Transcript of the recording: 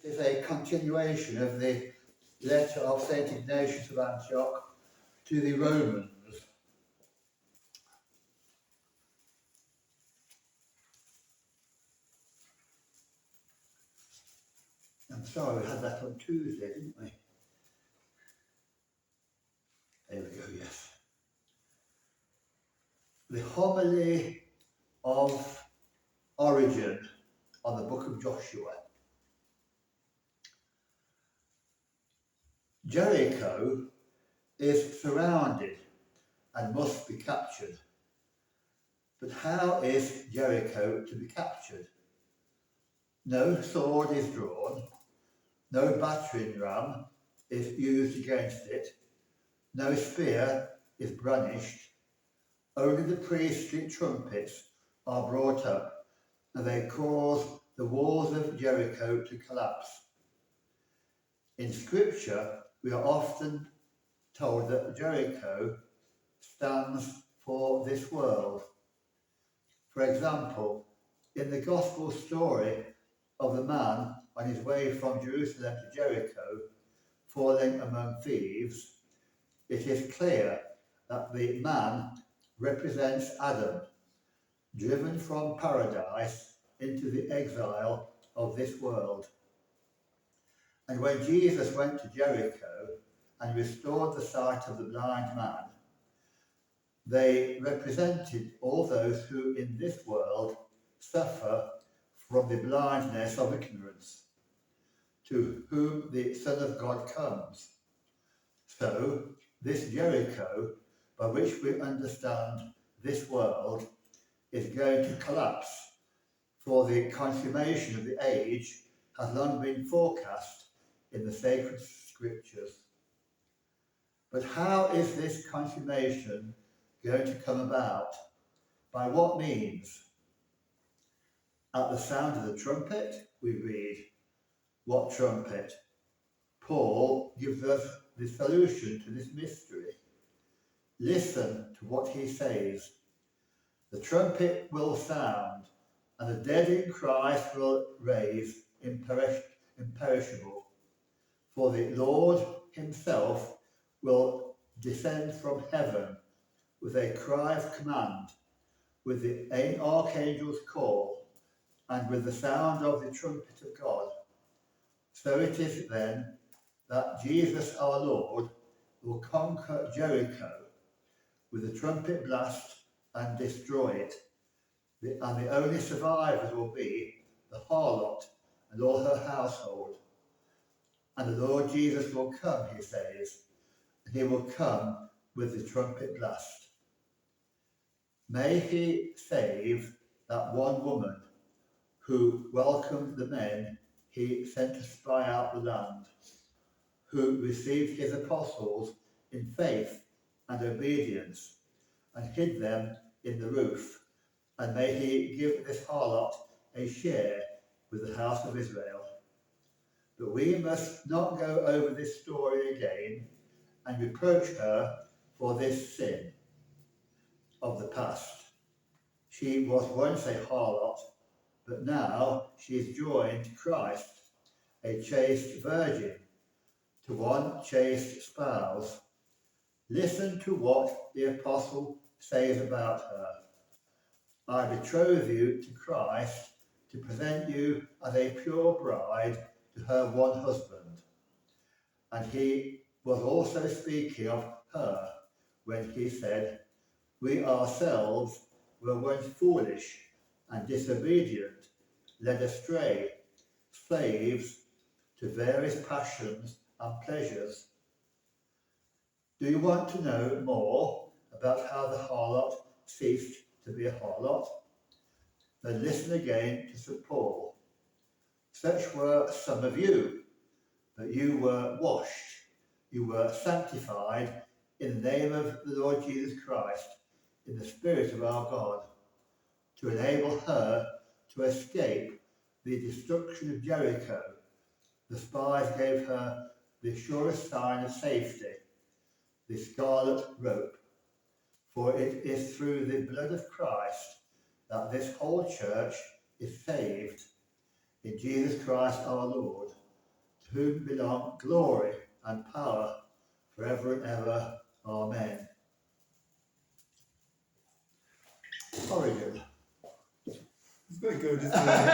is a continuation of the letter of St. Ignatius of Antioch to the Romans. I'm sorry, we had that on Tuesday, didn't we? There we go, yes. The homily of Origen on the book of Joshua. Jericho is surrounded and must be captured. But how is Jericho to be captured? No sword is drawn, no battering ram is used against it, no spear is brandished, only the priestly trumpets are brought up, and they cause the walls of Jericho to collapse. In Scripture, we are often told that Jericho stands for this world. For example, in the Gospel story of the man on his way from Jerusalem to Jericho, falling among thieves, it is clear that the man represents Adam, driven from paradise into the exile of this world. And when Jesus went to Jericho and restored the sight of the blind man, they represented all those who in this world suffer from the blindness of ignorance, to whom the Son of God comes. So, this Jericho, by which we understand this world, is going to collapse, for the consummation of the age has long been forecast in the sacred scriptures. But how is this consummation going to come about? By what means? At the sound of the trumpet, we read. What trumpet? Paul gives us the solution to this mystery. Listen to what he says. The trumpet will sound, and the dead in Christ will raise imperishable. For the Lord himself will descend from heaven with a cry of command, with the archangel's call, and with the sound of the trumpet of God. So it is then that Jesus our Lord will conquer Jericho with a trumpet blast and destroy it. And the only survivors will be the harlot and all her household. And the Lord Jesus will come, he says, and he will come with the trumpet blast. May he save that one woman who welcomed the men he sent to spy out the land, who received his apostles in faith and obedience and hid them in the roof. And may he give this harlot a share with the house of Israel. But we must not go over this story again and reproach her for this sin of the past. She was once a harlot, but now she is joined to Christ, a chaste virgin, to one chaste spouse. Listen to what the apostle says about her. I betroth you to Christ to present you as a pure bride to her one husband. And he was also speaking of her when he said, we ourselves were once foolish and disobedient, led astray, slaves to various passions and pleasures. Do you want to know more about how the harlot ceased to be a harlot? Then listen again to St. Paul. Such were some of you, but you were washed, you were sanctified in the name of the Lord Jesus Christ, in the Spirit of our God, to enable her to escape the destruction of Jericho. The spies gave her the surest sign of safety, the scarlet rope. For it is through the blood of Christ that this whole church is saved, in Jesus Christ our Lord. to whom belong glory and power forever and ever. Amen. Origin. It's very good, isn't it?